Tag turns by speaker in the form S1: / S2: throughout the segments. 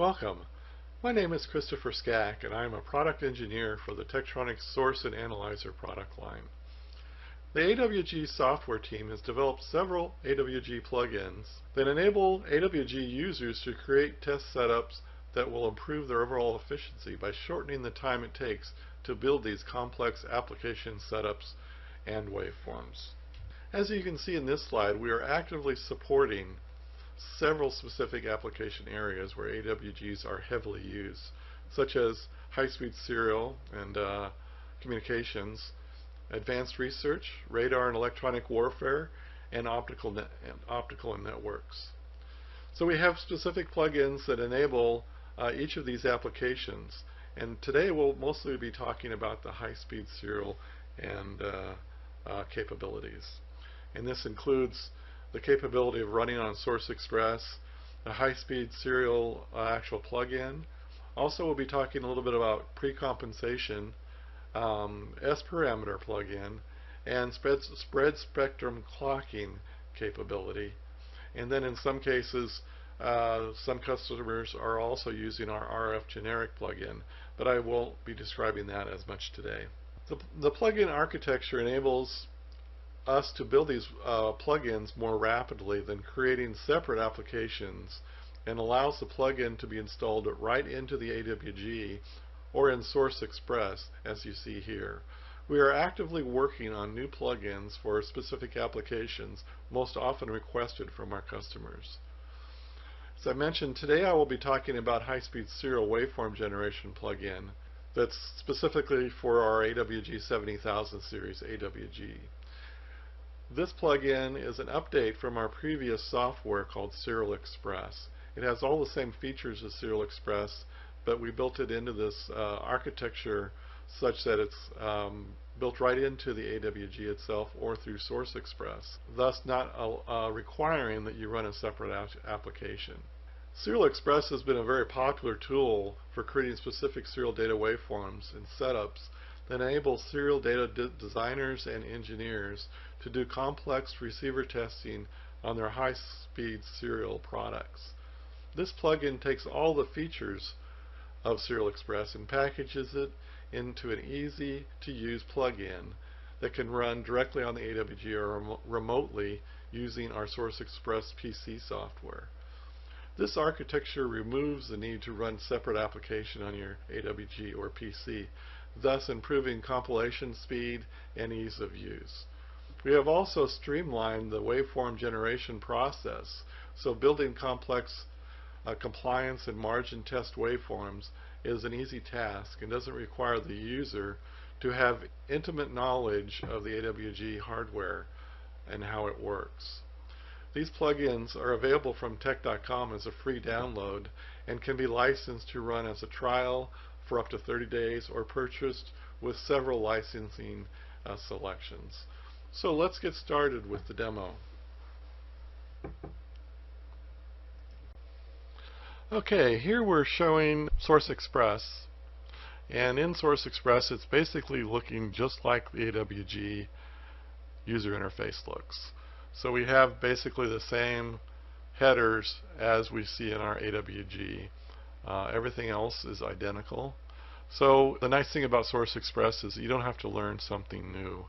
S1: Welcome. My name is Christopher Skach, and I am a product engineer for the Tektronix Source and Analyzer product line. The AWG software team has developed several AWG plugins that enable AWG users to create test setups that will improve their overall efficiency by shortening the time it takes to build these complex application setups and waveforms. As you can see in this slide, we are actively supporting several specific application areas where AWGs are heavily used, such as high-speed serial and communications, advanced research, radar and electronic warfare, and optical and networks. So we have specific plugins that enable each of these applications, and today we'll mostly be talking about the high-speed serial and capabilities. And this includes the capability of running on Source Express, a high-speed serial actual plug-in. Also, we'll be talking a little bit about pre-compensation, S-parameter plug-in, and spread spectrum clocking capability. And then in some cases, some customers are also using our RF generic plug-in, but I won't be describing that as much today. The plug-in architecture enables us to build these plugins more rapidly than creating separate applications, and allows the plugin to be installed right into the AWG or in Source Express, as you see here. We are actively working on new plugins for specific applications, most often requested from our customers. As I mentioned, today I will be talking about high-speed serial waveform generation plugin that's specifically for our AWG70000 series AWG. This plugin is an update from our previous software called Serial Express. It has all the same features as Serial Express, but we built it into this architecture such that it's built right into the AWG itself or through Source Express, thus not requiring that you run a separate application. Serial Express has been a very popular tool for creating specific serial data waveforms and setups that enable serial data designers and engineers to do complex receiver testing on their high-speed serial products. This plugin takes all the features of Serial Express and packages it into an easy-to-use plugin that can run directly on the AWG or remotely using our Source Express PC software. This architecture removes the need to run separate application on your AWG or PC, thus improving compilation speed and ease of use. We have also streamlined the waveform generation process, so building complex compliance and margin test waveforms is an easy task and doesn't require the user to have intimate knowledge of the AWG hardware and how it works. These plugins are available from Tek.com as a free download and can be licensed to run as a trial for up to 30 days or purchased with several licensing selections. So let's get started with the demo. Okay, here we're showing Source Express, and in Source Express it's basically looking just like the AWG user interface looks. So we have basically the same headers as we see in our AWG. Everything else is identical. So the nice thing about Source Express is you don't have to learn something new.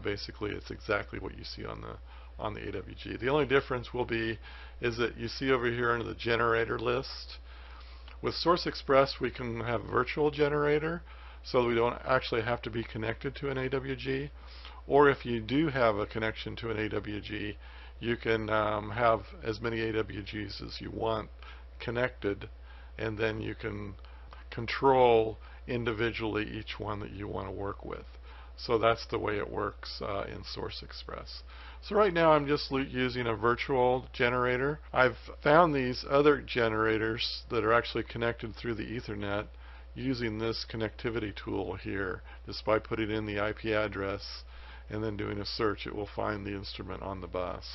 S1: Basically it's exactly what you see on the AWG. The only difference will be is that you see over here under the generator list, with Source Express we can have a virtual generator, so we don't actually have to be connected to an AWG. Or if you do have a connection to an AWG, you can have as many AWGs as you want connected, and then you can control individually each one that you want to work with. So that's the way it works in Source Express. So right now I'm just using a virtual generator. I've found these other generators that are actually connected through the Ethernet using this connectivity tool here. Just by putting in the IP address and then doing a search, it will find the instrument on the bus.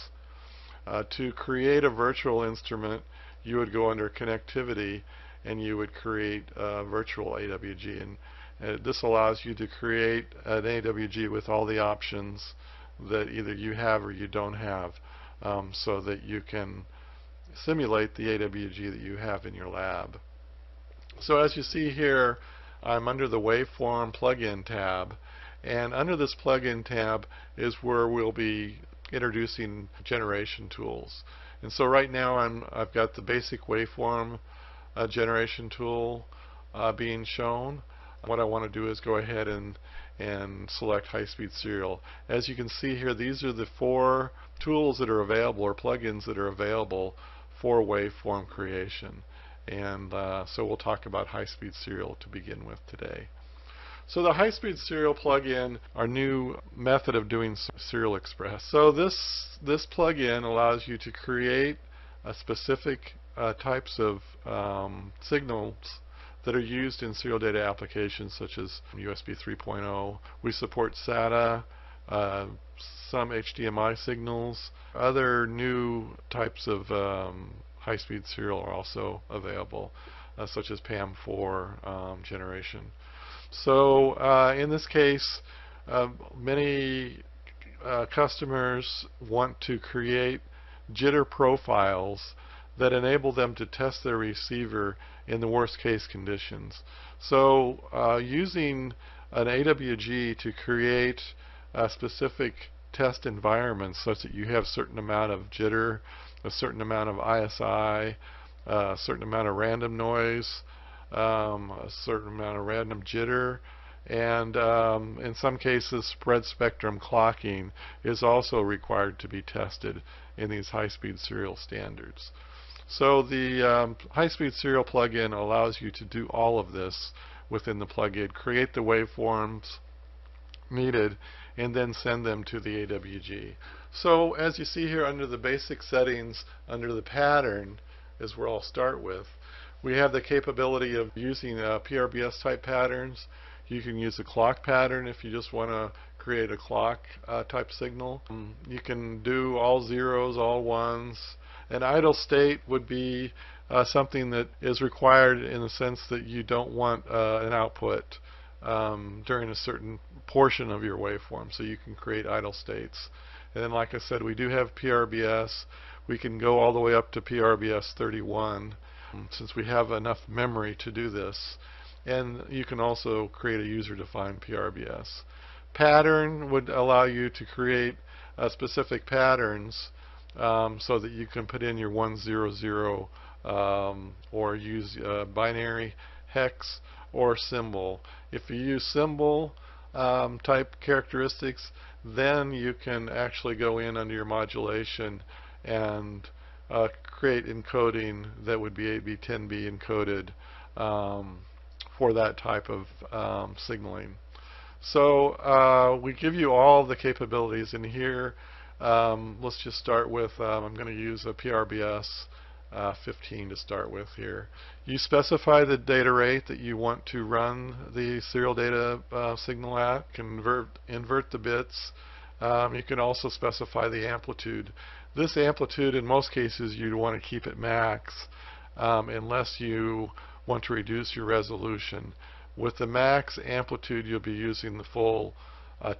S1: To create a virtual instrument, you would go under connectivity and you would create a virtual AWG, and this allows you to create an AWG with all the options that either you have or you don't have, so that you can simulate the AWG that you have in your lab. So as you see here, I'm under the Waveform plugin tab, and under this plugin tab is where we'll be introducing generation tools. And so right now I've got the basic waveform generation tool being shown. What I want to do is go ahead and select high-speed serial. As you can see here, these are the 4 tools that are available, or plugins that are available for waveform creation. And so we'll talk about high-speed serial to begin with today. So the high-speed serial plugin, our new method of doing serial express. So this plugin allows you to create specific types of signals that are used in serial data applications such as USB 3.0. We support SATA, some HDMI signals. Other new types of high-speed serial are also available, such as PAM4 generation. So in this case, many customers want to create jitter profiles that enable them to test their receiver in the worst case conditions. So using an AWG to create specific test environments such that you have a certain amount of jitter, a certain amount of ISI, a certain amount of random noise, a certain amount of random jitter, and in some cases spread spectrum clocking is also required to be tested in these high-speed serial standards. So the high-speed serial plugin allows you to do all of this within the plugin, create the waveforms needed, and then send them to the AWG. So as you see here under the basic settings, under the pattern is where I'll start with. We have the capability of using PRBS type patterns. You can use a clock pattern if you just want to create a clock type signal. You can do all zeros, all ones. An idle state would be something that is required in the sense that you don't want an output during a certain portion of your waveform, so you can create idle states. And then, like I said, we do have PRBS. We can go all the way up to PRBS 31 since we have enough memory to do this. And you can also create a user-defined PRBS. Pattern would allow you to create specific patterns so that you can put in your 100 or use binary, hex, or symbol. If you use symbol type characteristics, then you can actually go in under your modulation and create encoding that would be AB10B encoded for that type of signaling. So we give you all the capabilities in here. Let's just start with, I'm going to use a PRBS 15 to start with here. You specify the data rate that you want to run the serial data signal at, invert the bits. You can also specify the amplitude. This amplitude, in most cases, you'd want to keep at max unless you want to reduce your resolution. With the max amplitude, you'll be using the full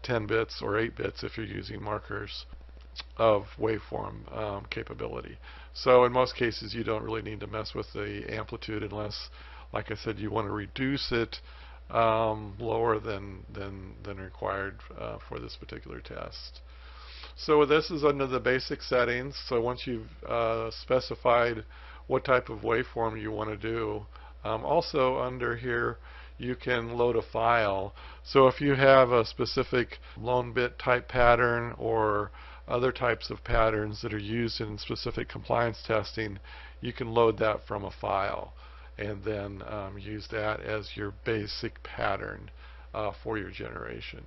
S1: 10 bits or 8 bits if you're using markers of waveform capability. So in most cases, you don't really need to mess with the amplitude unless, like I said, you want to reduce it lower than required for this particular test. So this is under the basic settings. So once you've specified what type of waveform you want to do, also under here you can load a file. So if you have a specific lone bit type pattern or other types of patterns that are used in specific compliance testing, you can load that from a file and then use that as your basic pattern for your generation.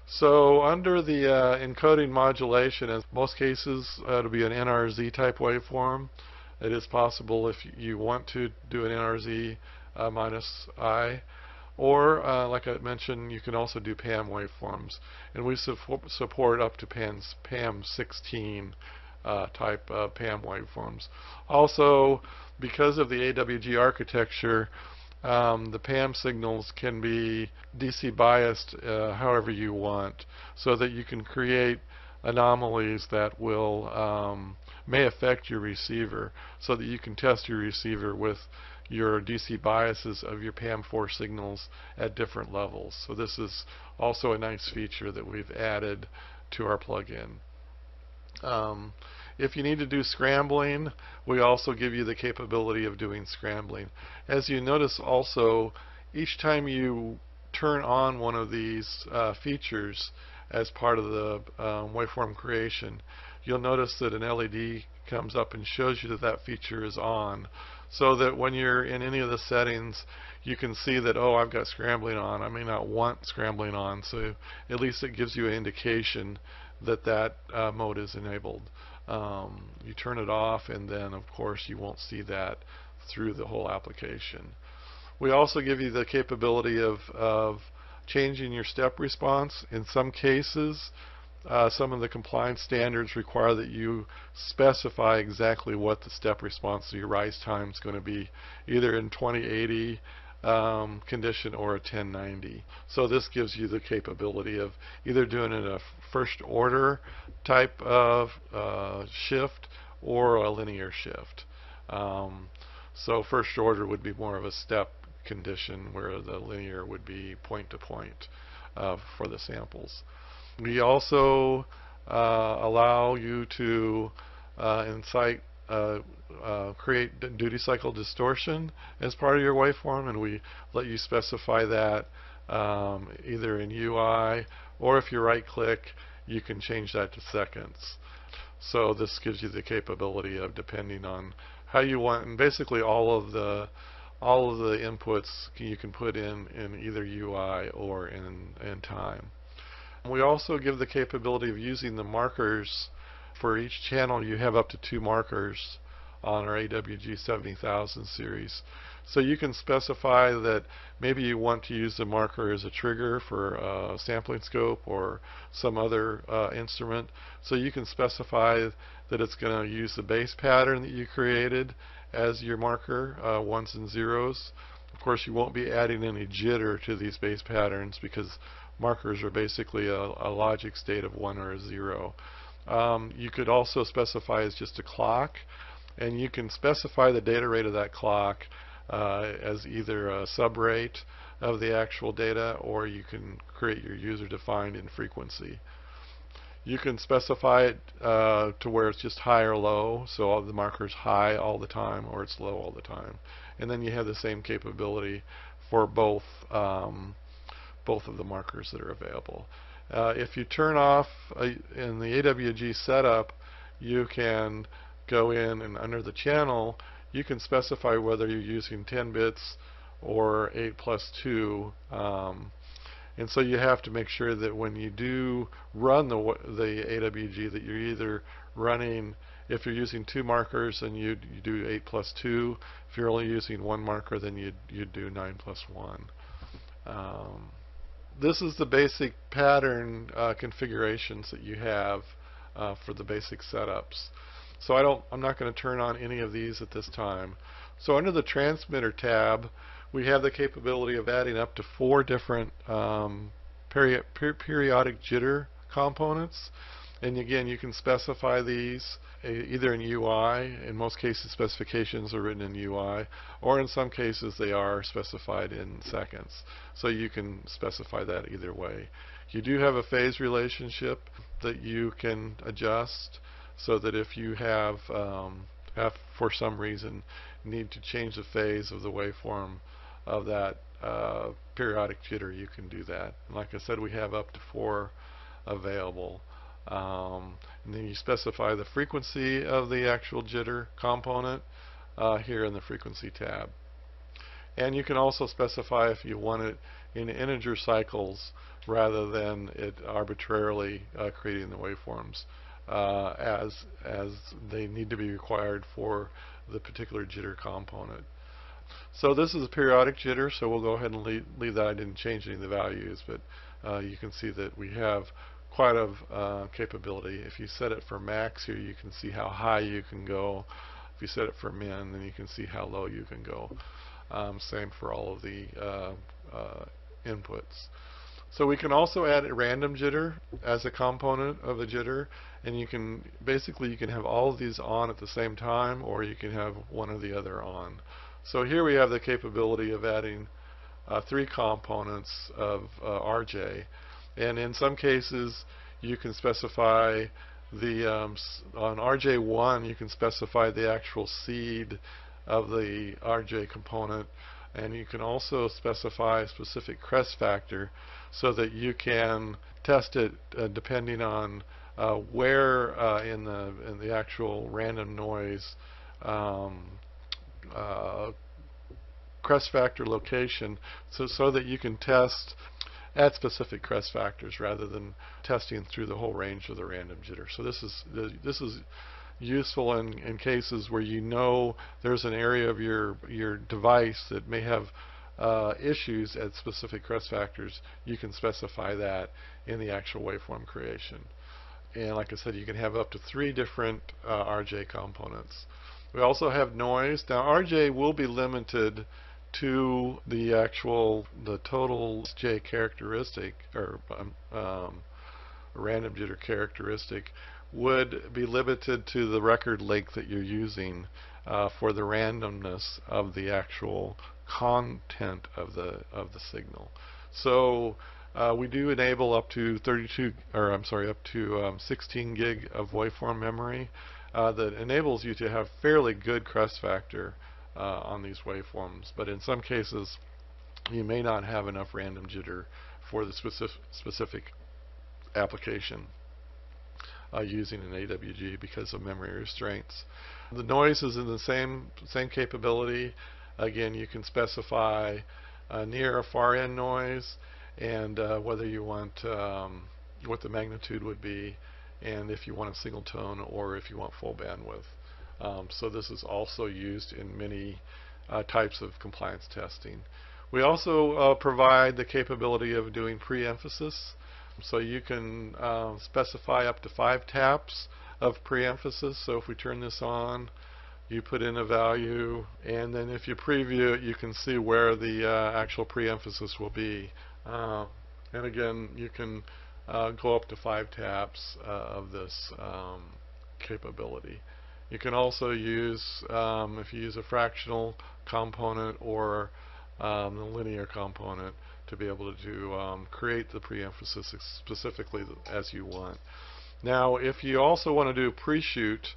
S1: So under the encoding modulation, in most cases it'll be an NRZ type waveform. It is possible if you want to do an NRZ minus I, or like I mentioned, you can also do PAM waveforms, and we support up to PAM 16 type PAM waveforms. Also, because of the AWG architecture, the PAM signals can be DC biased however you want, so that you can create anomalies that will may affect your receiver, so that you can test your receiver with your DC biases of your PAM4 signals at different levels. So this is also a nice feature that we've added to our plugin. If you need to do scrambling, we also give you the capability of doing scrambling. As you notice also, each time you turn on one of these features as part of the waveform creation, you'll notice that an LED comes up and shows you that that feature is on, so that when you're in any of the settings, you can see that, oh, I've got scrambling on. I may not want scrambling on, so at least it gives you an indication that that mode is enabled. You turn it off, and then of course you won't see that through the whole application. We also give you the capability of changing your step response. In some cases, some of the compliance standards require that you specify exactly what the step response to your rise time is going to be, either in 2080 condition or a 1090. So this gives you the capability of either doing it a first order type of shift or a linear shift. So first order would be more of a step condition, where the linear would be point to point for the samples. We also allow you to create duty cycle distortion as part of your waveform, and we let you specify that either in UI, or if you right click, you can change that to seconds. So this gives you the capability of, depending on how you want, and basically all of the inputs you can put in either UI or in time. We also give the capability of using the markers. For each channel, you have up to 2 markers on our AWG70000 series. So you can specify that maybe you want to use the marker as a trigger for a sampling scope or some other instrument. So you can specify that it's going to use the base pattern that you created as your marker, 1s and 0s. Of course, you won't be adding any jitter to these base patterns, because markers are basically a logic state of 1 or a 0. You could also specify as just a clock, and you can specify the data rate of that clock as either a subrate of the actual data, or you can create your user-defined in frequency. You can specify it to where it's just high or low, so all the markers high all the time, or it's low all the time. And then you have the same capability for both of the markers that are available. If you turn off in the AWG setup, you can go in and under the channel, you can specify whether you're using 10 bits or 8+2. And so you have to make sure that when you do run the AWG, that you're either running, if you're using 2 markers, then you do 8+2. If you're only using 1 marker, then you do 9+1. This is the basic pattern configurations that you have for the basic setups. So I'm not going to turn on any of these at this time. So under the transmitter tab, we have the capability of adding up to 4 different periodic jitter components. And again, you can specify these either in UI. In most cases, specifications are written in UI, or in some cases they are specified in seconds. So you can specify that either way. You do have a phase relationship that you can adjust, so that if you have for some reason need to change the phase of the waveform of that periodic jitter, you can do that. And like I said, we have up to 4 available. And then you specify the frequency of the actual jitter component here in the frequency tab. And you can also specify if you want it in integer cycles rather than it arbitrarily creating the waveforms as they need to be required for the particular jitter component. So this is a periodic jitter, so we'll go ahead and leave that. I didn't change any of the values, but you can see that we have quite a capability. If you set it for max here, you can see how high you can go. If you set it for min, then you can see how low you can go. Same for all of the inputs. So we can also add a random jitter as a component of the jitter, and you can have all of these on at the same time, or you can have one or the other on. So here we have the capability of adding 3 components of RJ, and in some cases you can specify the on RJ1 you can specify the actual seed of the RJ component, and you can also specify a specific crest factor so that you can test it depending on where in the actual random noise crest factor location, so that you can test at specific crest factors rather than testing through the whole range of the random jitter. So this is useful in cases where you know there's an area of your device that may have issues at specific crest factors. You can specify that in the actual waveform creation. And like I said, you can have up to 3 different RJ components. We also have noise. Now RJ will be limited to the total J characteristic, or random jitter characteristic would be limited to the record length that you're using for the randomness of the actual content of the signal. So we do enable up to 16 gig of waveform memory that enables you to have fairly good crest factor on these waveforms, but in some cases you may not have enough random jitter for the specific application using an AWG because of memory restraints. The noise is in the same capability. Again, you can specify near or far end noise, and whether you want what the magnitude would be, and if you want a single tone or if you want full bandwidth. So this is also used in many types of compliance testing. We also provide the capability of doing pre-emphasis. So you can specify up to 5 taps of pre-emphasis. So if we turn this on, you put in a value, and then if you preview it, you can see where the actual pre-emphasis will be. And again, you can go up to 5 taps of this capability. You can also use, if you use a fractional component or the linear component, to be able to create the pre-emphasis specifically as you want. Now, if you also want to do pre-shoot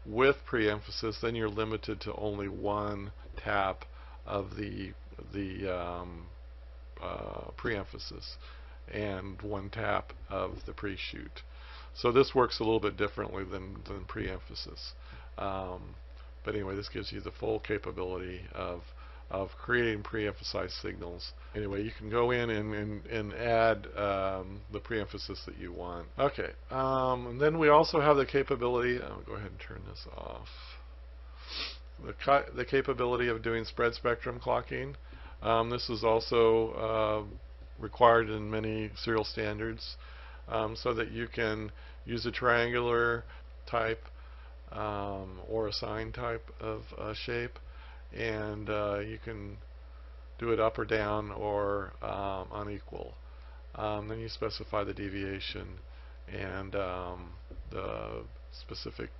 S1: with pre-emphasis, then you're limited to only 1 tap of the pre-emphasis and 1 tap of the pre-shoot. So this works a little bit differently than pre-emphasis. But anyway, this gives you the full capability of creating pre-emphasized signals. Anyway, you can go in and add the pre-emphasis that you want. Okay, and then we also have the capability, I'll go ahead and turn this off, the capability of doing spread spectrum clocking. This is also required in many serial standards, so that you can use a triangular type or a sine type of shape, and you can do it up or down or unequal. Then you specify the deviation, and the specific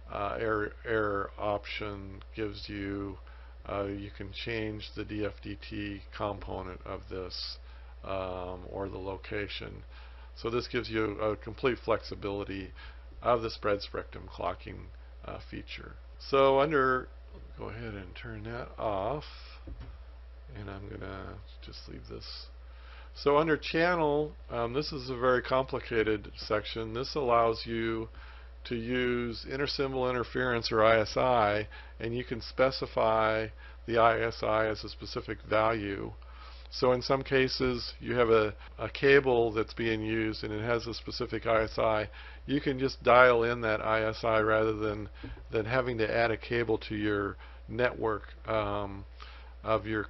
S1: error option gives you you can change the DFDT component of this or the location. So this gives you a complete flexibility of the spread spectrum clocking feature. So go ahead and turn that off, and I'm going to just leave this. So under channel, this is a very complicated section. This allows you to use intersymbol interference, or ISI, and you can specify the ISI as a specific value. So in some cases you have a cable that's being used and it has a specific ISI. You can just dial in that ISI rather than having to add a cable to your network of your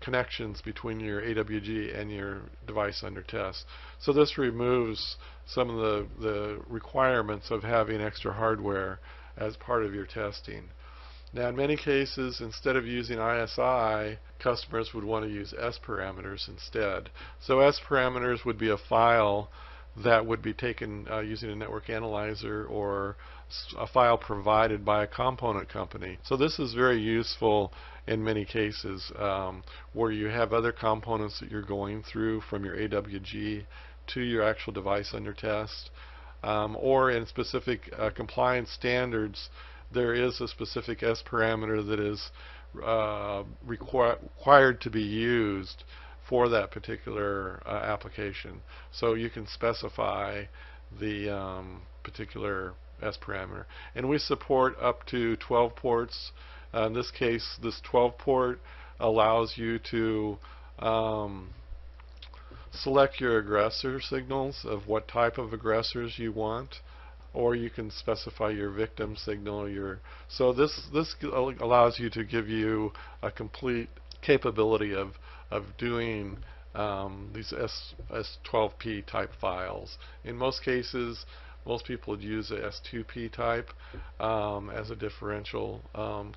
S1: connections between your AWG and your device under test. So this removes some of the requirements of having extra hardware as part of your testing. Now in many cases, instead of using ISI, customers would want to use S parameters instead. So S parameters would be a file that would be taken using a network analyzer or a file provided by a component company. So this is very useful in many cases where you have other components that you're going through from your AWG to your actual device under test, or in specific compliance standards there is a specific S parameter that is required to be used for that particular application. So you can specify the particular S parameter. And we support up to 12 ports. In this case, this 12 port allows you to select your aggressor signals of what type of aggressors you want, or you can specify your victim signal. So this allows you to give you a complete capability of doing these S12P type files. In most cases, most people would use a S2P type as a differential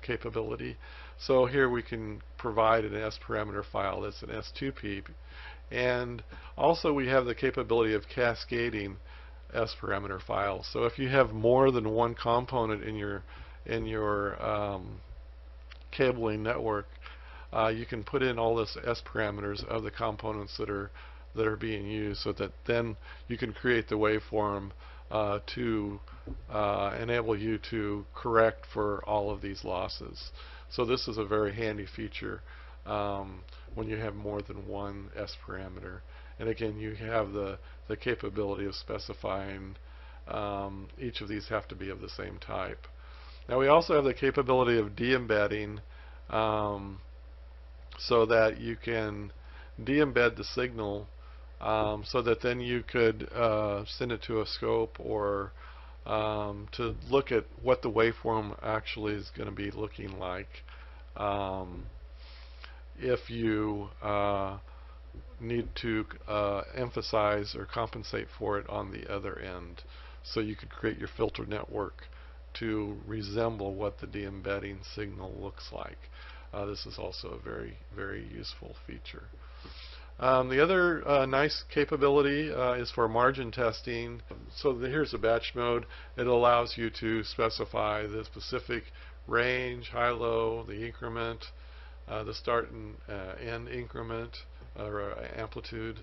S1: capability. So here we can provide an S parameter file that's an S2P, and also we have the capability of cascading S parameter files. So if you have more than one component in your cabling network, you can put in all this S parameters of the components that are being used, so that then you can create the waveform to enable you to correct for all of these losses. So this is a very handy feature when you have more than one S parameter. And again, you have the capability of specifying each of these have to be of the same type. Now we also have the capability of de-embedding, so that you can de-embed the signal so that then you could send it to a scope, or to look at what the waveform actually is going to be looking like if you need to emphasize or compensate for it on the other end. So you could create your filter network to resemble what the de-embedding signal looks like. This is also a very, very useful feature. The other nice capability is for margin testing. So here's a batch mode. It allows you to specify the specific range, high-low, the increment, the start and end increment or amplitude.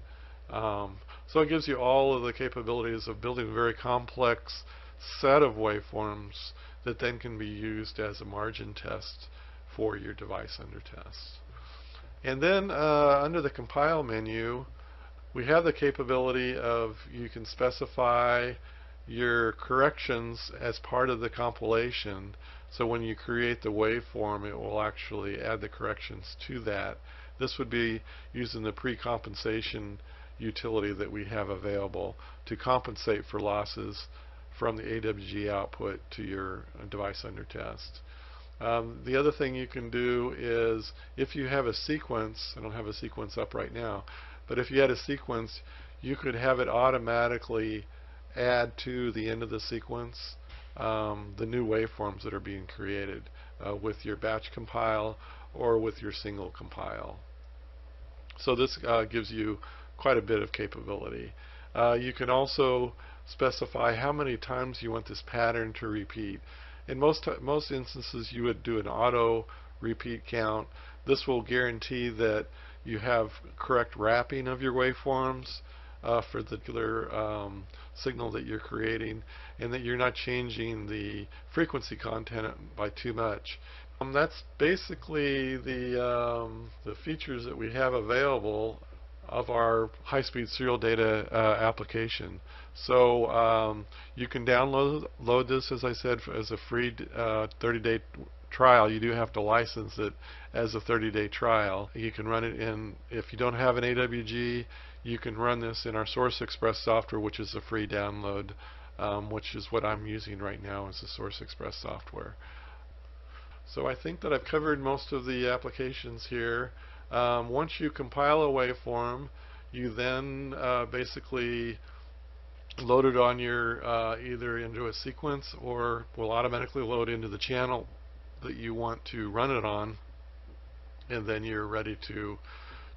S1: So it gives you all of the capabilities of building a very complex set of waveforms that then can be used as a margin test for your device under test. And then under the compile menu, we have the capability of, you can specify your corrections as part of the compilation. So when you create the waveform, it will actually add the corrections to that. This would be using the pre-compensation utility that we have available to compensate for losses from the AWG output to your device under test. The other thing you can do is, if you have a sequence, I don't have a sequence up right now, but if you had a sequence, you could have it automatically add to the end of the sequence the new waveforms that are being created with your batch compile or with your single compile. So this gives you quite a bit of capability. You can also specify how many times you want this pattern to repeat. In most instances, you would do an auto repeat count. This will guarantee that you have correct wrapping of your waveforms for the particular signal that you're creating, and that you're not changing the frequency content by too much. That's basically the features that we have available of our high-speed serial data application. So you can download this, as I said, as a free 30-day trial. You do have to license it as a 30-day trial. You can run it in, if you don't have an AWG, you can run this in our Source Express software, which is a free download, which is what I'm using right now as the Source Express software. So I think that I've covered most of the applications here. Once you compile a waveform, you then basically load it on your either into a sequence, or will automatically load into the channel that you want to run it on, and then you're ready to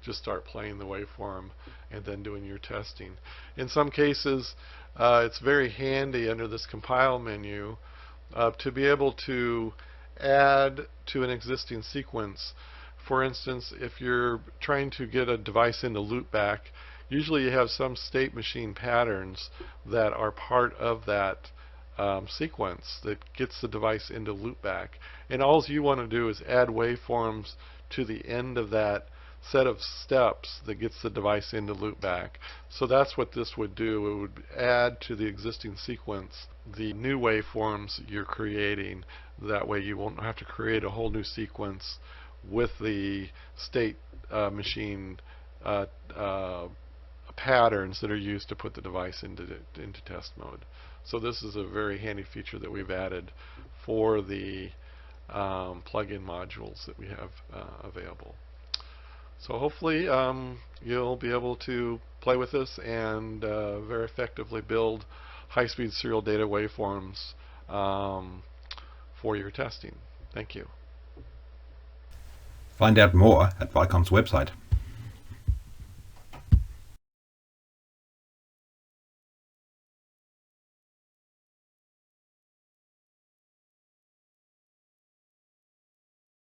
S1: just start playing the waveform and then doing your testing. In some cases, it's very handy under this compile menu to be able to add to an existing sequence. For instance, if you're trying to get a device into loopback, usually you have some state machine patterns that are part of that sequence that gets the device into loopback. And all you want to do is add waveforms to the end of that set of steps that gets the device into loopback. So that's what this would do. It would add to the existing sequence the new waveforms you're creating. That way you won't have to create a whole new sequence with the state machine patterns that are used to put the device into test mode. So this is a very handy feature that we've added for the plug-in modules that we have available. So hopefully you'll be able to play with this and very effectively build high-speed serial data waveforms for your testing. Thank you.
S2: Find out more at Vicom's website.